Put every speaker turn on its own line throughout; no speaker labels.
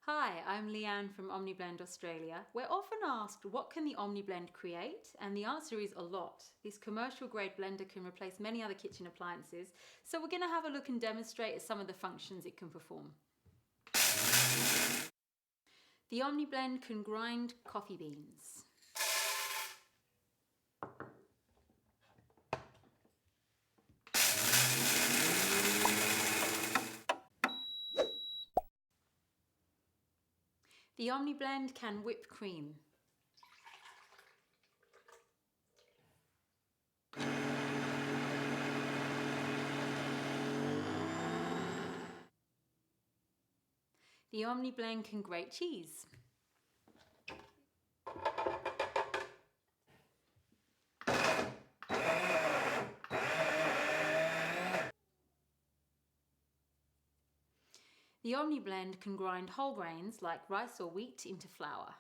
Hi, I'm Leanne from OmniBlend Australia. We're often asked, what can the OmniBlend create? And the answer is a lot. This commercial grade blender can replace many other kitchen appliances, so we're going to have a look and demonstrate some of the functions it can perform. The OmniBlend can grind coffee beans. The OmniBlend can whip cream. The OmniBlend can grate cheese. The OmniBlend can grind whole grains like rice or wheat into flour.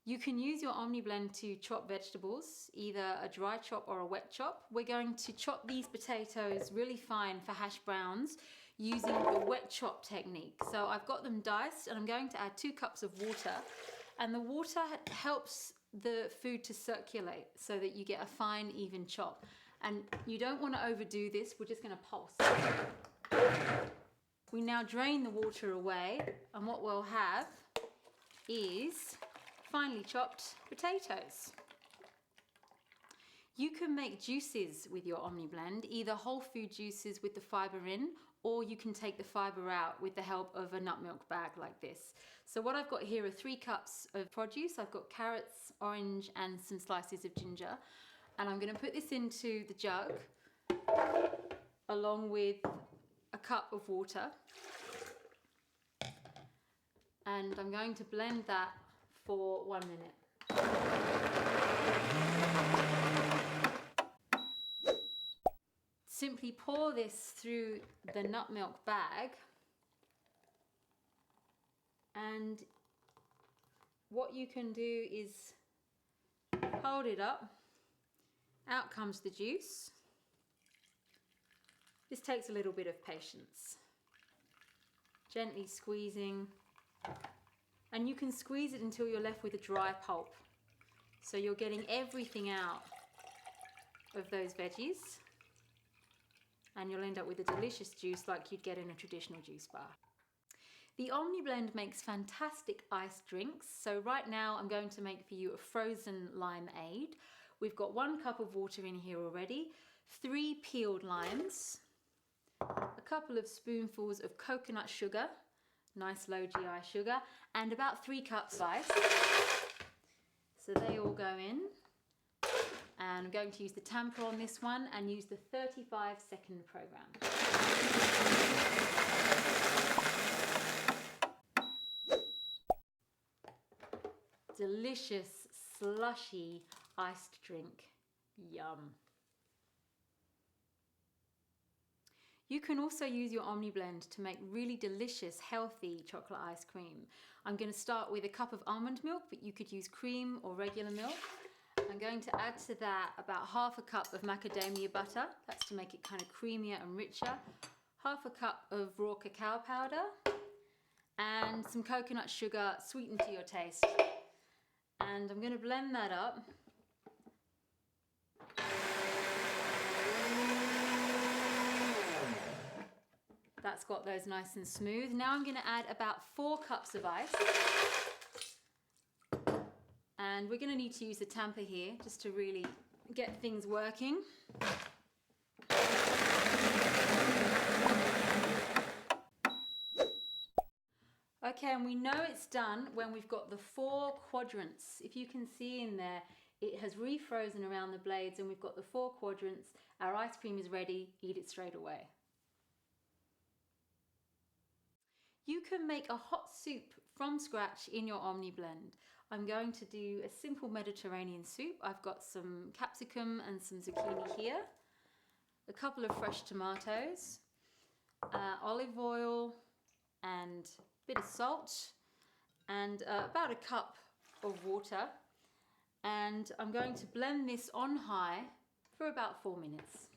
You can use your OmniBlend to chop vegetables, either a dry chop or a wet chop. We're going to chop these potatoes really fine for hash browns using the wet chop technique. So I've got them diced and I'm going to add 2 cups of water, and the water helps the food to circulate so that you get a fine, even chop. And you don't want to overdo this, we're just going to pulse. We now drain the water away, and what we'll have is finely chopped potatoes. You can make juices with your OmniBlend, either whole food juices with the fibre in, or you can take the fibre out with the help of a nut milk bag like this. So what I've got here are 3 cups of produce. I've got carrots, orange, and some slices of ginger. And I'm going to put this into the jug along with a cup of water. And I'm going to blend that for 1 minute. Simply pour this through the nut milk bag, and what you can do is hold it up, out comes the juice. This takes a little bit of patience. Gently squeezing, and you can squeeze it until you're left with a dry pulp. So you're getting everything out of those veggies, and you'll end up with a delicious juice like you'd get in a traditional juice bar. The OmniBlend makes fantastic iced drinks. So right now I'm going to make for you a frozen limeade. We've got 1 cup of water in here already, 3 peeled limes, a couple of spoonfuls of coconut sugar, nice low GI sugar, and about 3 cups ice. So they all go in. And I'm going to use the tamper on this one and use the 35-second program. Delicious, slushy, iced drink. Yum. You can also use your OmniBlend to make really delicious, healthy chocolate ice cream. I'm going to start with a cup of almond milk, but you could use cream or regular milk. I'm going to add to that about ½ a cup of macadamia butter. That's to make it kind of creamier and richer. ½ a cup of raw cacao powder, and some coconut sugar sweetened to your taste. And I'm going to blend that up. That's got those nice and smooth. Now I'm going to add about 4 cups of ice. And we're going to need to use the tamper here just to really get things working. Okay, and we know it's done when we've got the 4 quadrants. If you can see in there, it has refrozen around the blades and we've got the 4 quadrants. Our ice cream is ready, eat it straight away. You can make a hot soup from scratch in your OmniBlend. I'm going to do a simple Mediterranean soup. I've got some capsicum and some zucchini here, a couple of fresh tomatoes, olive oil and a bit of salt, and about a cup of water. And I'm going to blend this on high for about 4 minutes.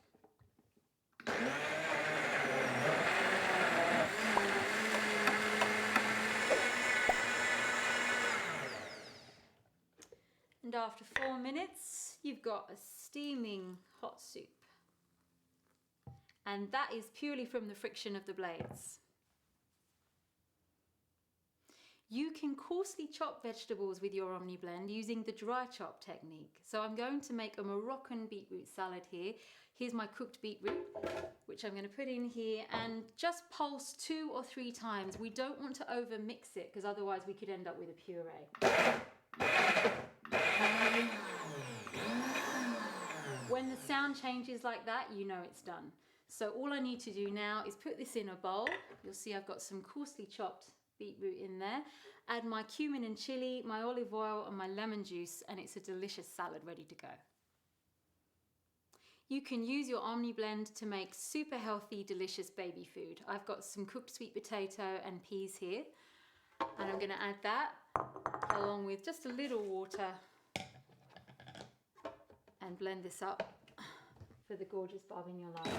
And after 4 minutes, you've got a steaming hot soup. And that is purely from the friction of the blades. You can coarsely chop vegetables with your OmniBlend using the dry chop technique. So I'm going to make a Moroccan beetroot salad here. Here's my cooked beetroot, which I'm going to put in here and just pulse 2 or 3 times. We don't want to over mix it because otherwise we could end up with a puree. When the sound changes like that, you know it's done. So all I need to do now is put this in a bowl. You'll see I've got some coarsely chopped beetroot in there. Add my cumin and chili, my olive oil and my lemon juice, and it's a delicious salad ready to go. You can use your OmniBlend to make super healthy, delicious baby food. I've got some cooked sweet potato and peas here, and I'm going to add that along with just a little water and blend this up for the gorgeous barb in your life.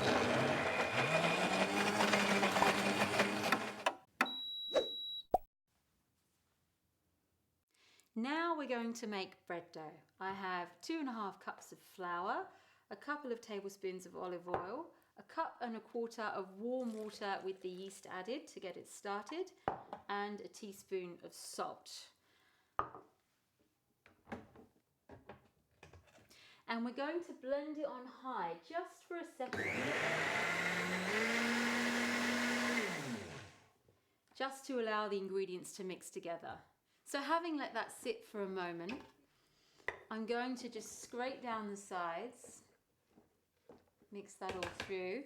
Now we're going to make bread dough. I have 2½ cups of flour, a couple of tablespoons of olive oil, 1¼ cup of warm water with the yeast added to get it started, and a teaspoon of salt. And we're going to blend it on high just for a second, just to allow the ingredients to mix together. So having let that sit for a moment, I'm going to just scrape down the sides, mix that all through,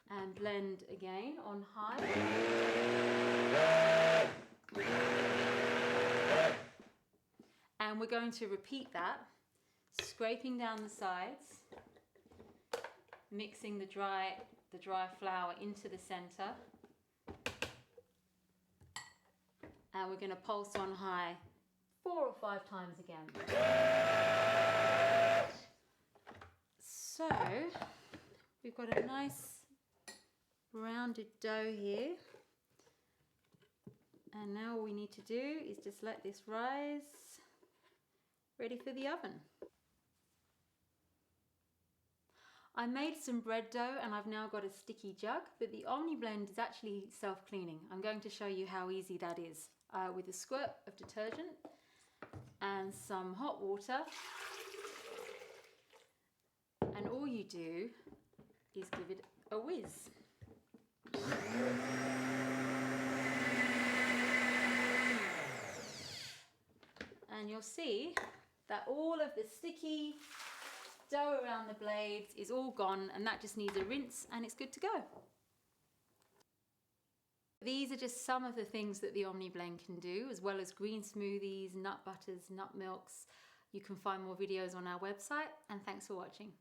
and blend again on high. And we're going to repeat that, scraping down the sides, mixing the dry flour into the center. And we're going to pulse on high 4 or 5 times again. So we've got a nice rounded dough here. And now all we need to do is just let this rise, ready for the oven. I made some bread dough and I've now got a sticky jug, but the OmniBlend is actually self-cleaning. I'm going to show you how easy that is with a squirt of detergent and some hot water. And all you do is give it a whiz. And you'll see that all of the sticky dough around the blades is all gone, and that just needs a rinse and it's good to go. These are just some of the things that the OmniBlend can do, as well as green smoothies, nut butters, nut milks. You can find more videos on our website, and thanks for watching.